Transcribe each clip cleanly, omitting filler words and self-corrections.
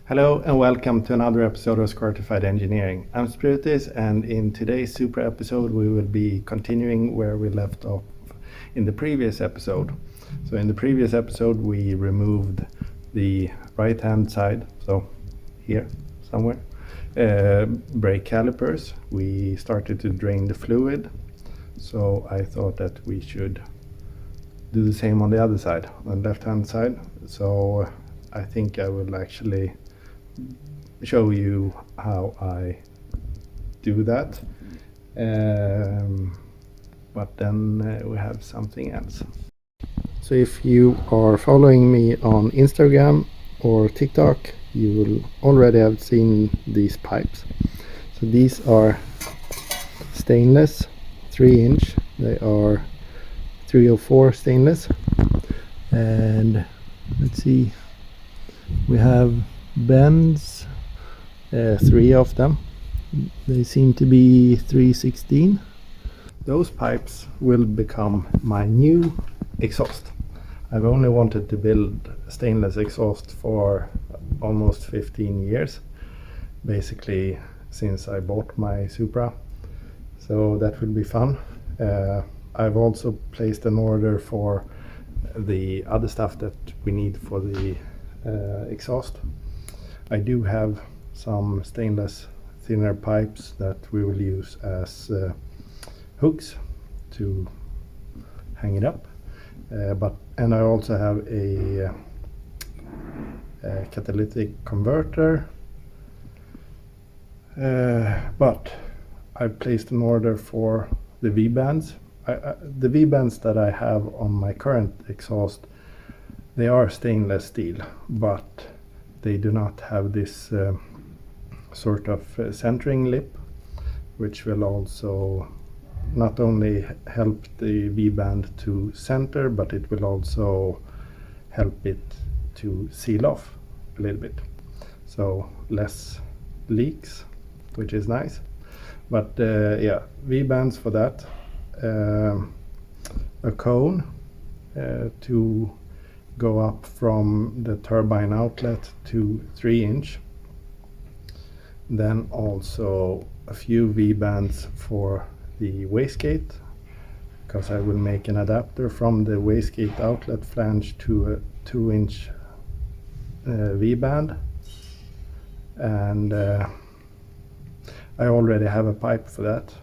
Hello and welcome to another episode of Squartified Engineering. I'm Sprutis, and in today's Supra episode we will be continuing where we left off in the previous episode. So in the previous episode we removed the right hand side, so here somewhere, brake calipers. We started to drain the fluid, so I thought that we should do the same on the other side, on the left hand side. So I think I will actually show you how I do that, but then we have something else. So if you are following me on Instagram or TikTok, you will already have seen these pipes. So these are stainless, 3-inch. They are 304 stainless, and let's see, we have bends, 3 of them. They seem to be 316. Those pipes will become my new exhaust. I've only wanted to build stainless exhaust for almost 15 years, basically since I bought my Supra, so that will be fun. I've also placed an order for the other stuff that we need for the exhaust. I do have some stainless thinner pipes that we will use as hooks to hang it up, and I also have a catalytic converter, but I placed an order for the V-bands. The V-bands that I have on my current exhaust, they are stainless steel, but they do not have this sort of centering lip, which will also not only help the V-band to center, but it will also help it to seal off a little bit, so less leaks, which is nice. But yeah, V-bands for that, a cone to go up from the turbine outlet to 3-inch, then also a few V-bands for the wastegate, because I will make an adapter from the wastegate outlet flange to a 2-inch V-band, and I already have a pipe for that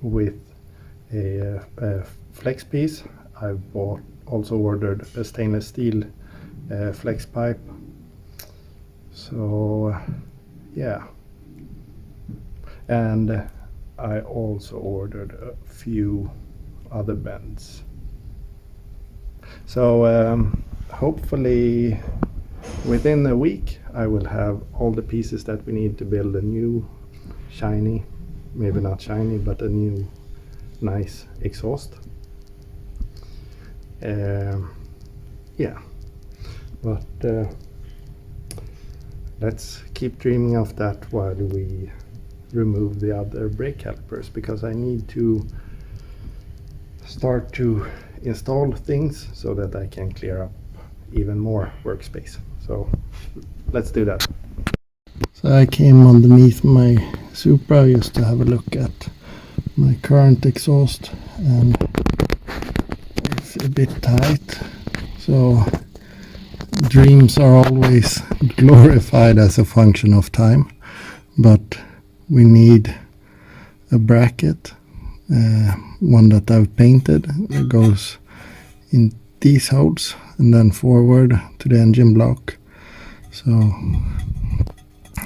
with a flex piece. I've also ordered a stainless steel flex pipe, so yeah, and I also ordered a few other bends. So hopefully within a week I will have all the pieces that we need to build a new shiny, maybe not shiny, but a new nice exhaust. Yeah, but let's keep dreaming of that while we remove the other brake calipers, because I need to start to install things so that I can clear up even more workspace. So let's do that. So I came underneath my Supra just to have a look at my current exhaust, and it's a bit tight, so dreams are always glorified as a function of time, but we need a bracket, one that I've painted, that goes in these holes and then forward to the engine block. So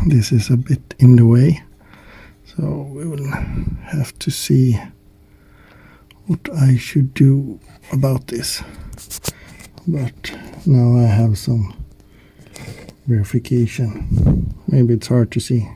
this is a bit in the way, so we will have to see what I should do about this. But now I have some verification. Maybe it's hard to see.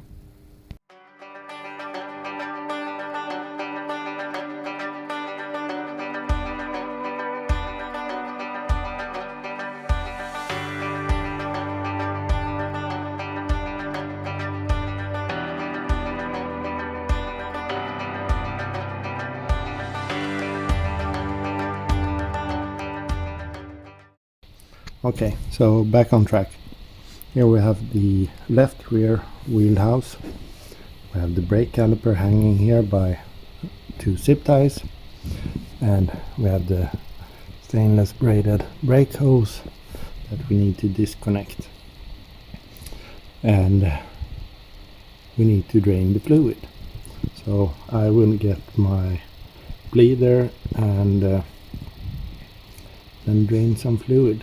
Okay, so back on track. Here we have the left rear wheel house. We have the brake caliper hanging here by 2 zip ties, and we have the stainless braided brake hose that we need to disconnect, and we need to drain the fluid. So I will get my bleeder and then drain some fluid.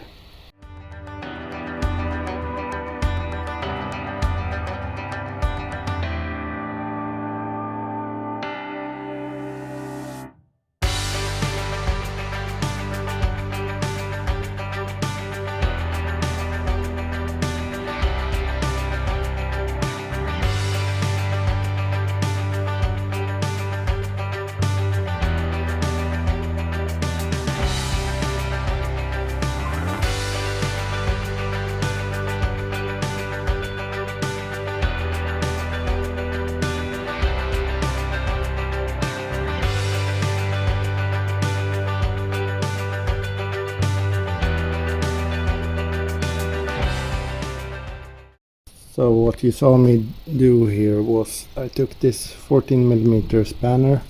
So what you saw me do here was I took this 14mm spanner,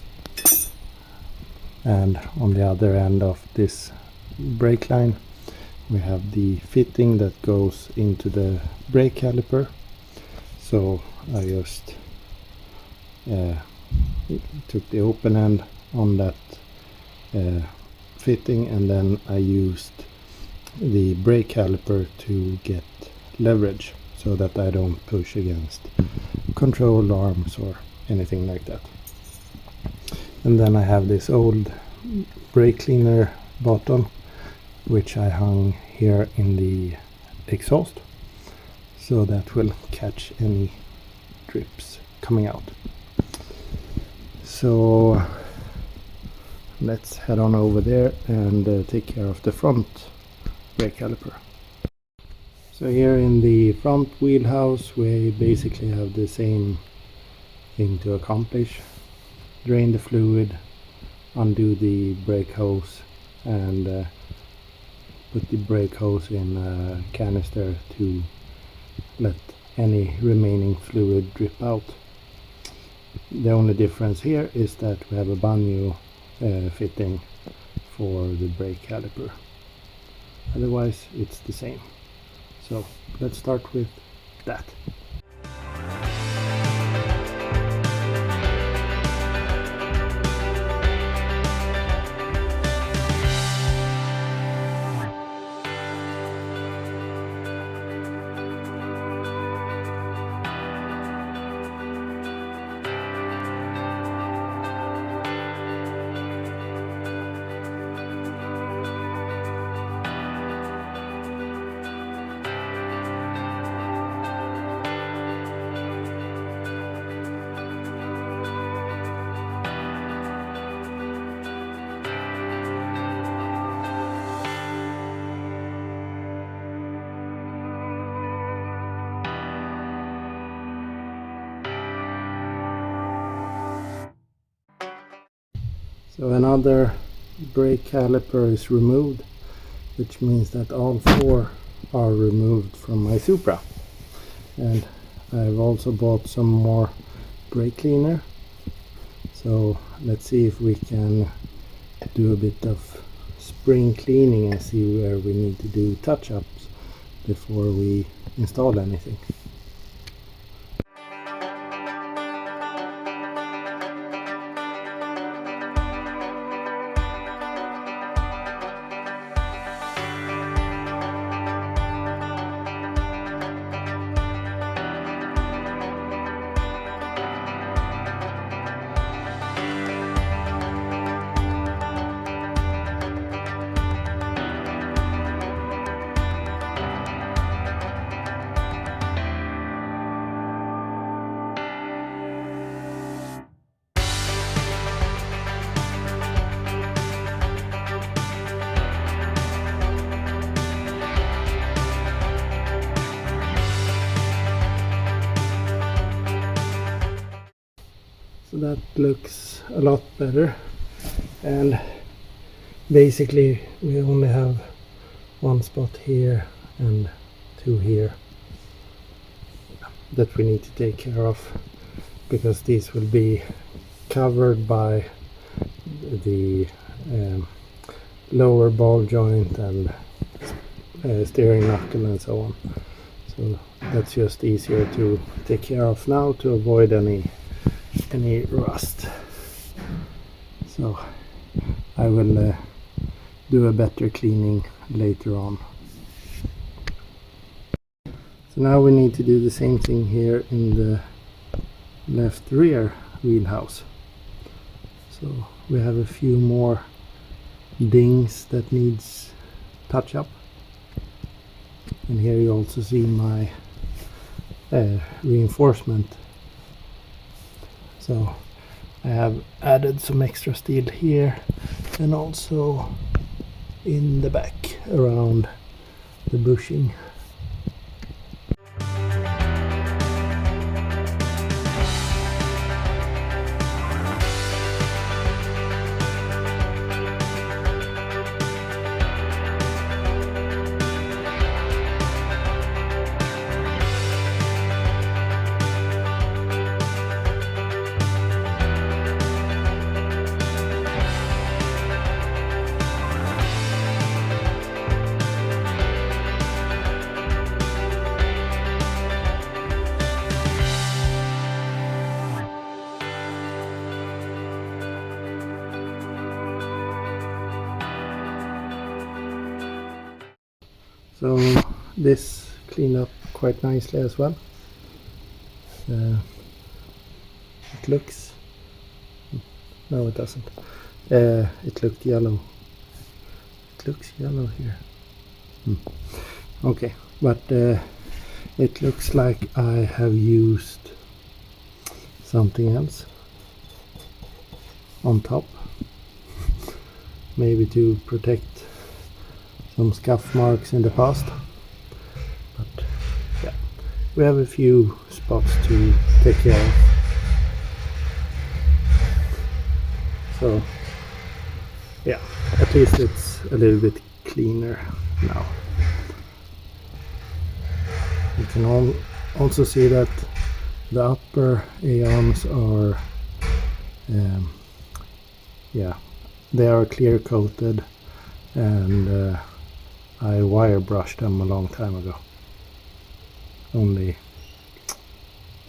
and on the other end of this brake line we have the fitting that goes into the brake caliper. So I just took the open end on that fitting, and then I used the brake caliper to get leverage, so that I don't push against control arms or anything like that. And then I have this old brake cleaner bottom, which I hung here in the exhaust, so that will catch any drips coming out. So let's head on over there and take care of the front brake caliper. So here in the front wheelhouse we basically have the same thing to accomplish. Drain the fluid, undo the brake hose, and put the brake hose in a canister to let any remaining fluid drip out. The only difference here is that we have a banjo fitting for the brake caliper. Otherwise it's the same. So let's start with that. So another brake caliper is removed, which means that all 4 are removed from my Supra. And I've also bought some more brake cleaner. So let's see if we can do a bit of spring cleaning and see where we need to do touch-ups before we install anything. So that looks a lot better, and basically we only have 1 spot here and 2 here, that we need to take care of, because these will be covered by the lower ball joint and steering knuckle and so on. So that's just easier to take care of now to avoid any rust. So I will do a better cleaning later on. So now we need to do the same thing here in the left rear wheelhouse. So we have a few more dings that needs touch up. And here you also see my reinforcement. So I have added some extra steel here and also in the back around the bushing. So this cleaned up quite nicely as well. It looks, no it doesn't, it looked yellow. It looks yellow here. Okay, but it looks like I have used something else on top, maybe to protect some scuff marks in the past. But yeah, we have a few spots to take care of. So yeah, at least it's a little bit cleaner now. You can also see that the upper A-arms are yeah, they are clear coated, and I wire brushed them a long time ago, only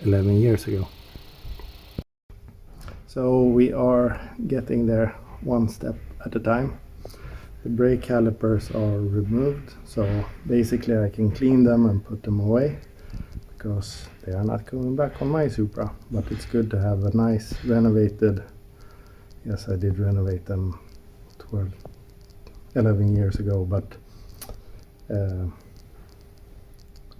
11 years ago. So we are getting there one step at a time. The brake calipers are removed, so basically I can clean them and put them away, because they are not going back on my Supra. But it's good to have a nice renovated, yes I did renovate them 11 years ago, but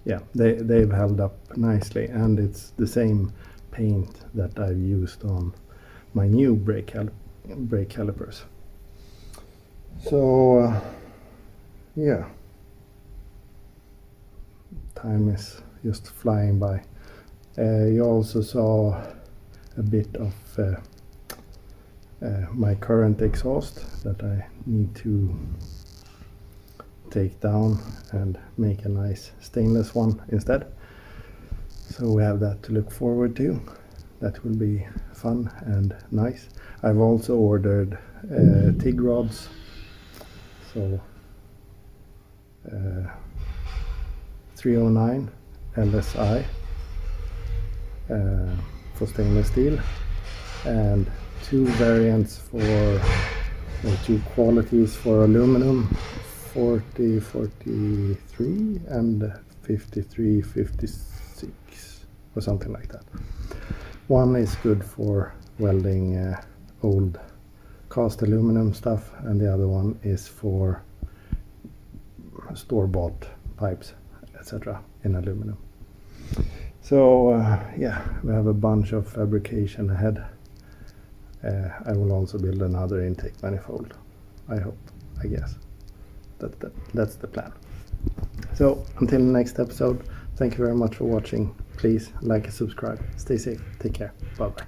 yeah, they've held up nicely, and it's the same paint that I've used on my new brake calipers. So yeah, time is just flying by. You also saw a bit of my current exhaust that I need to take down and make a nice stainless one instead. So we have that to look forward to. That will be fun and nice. I've also ordered TIG rods, so 309 LSI for stainless steel, and two variants or two qualities for aluminum, 4043 and 5356 or something like that. One is good for welding old cast aluminum stuff, and the other one is for store-bought pipes, etc. in aluminum. So yeah, we have a bunch of fabrication ahead. I will also build another intake manifold, I hope, I guess. That's the plan. So until the next episode, thank you very much for watching. Please like and subscribe. Stay safe. Take care. Bye bye.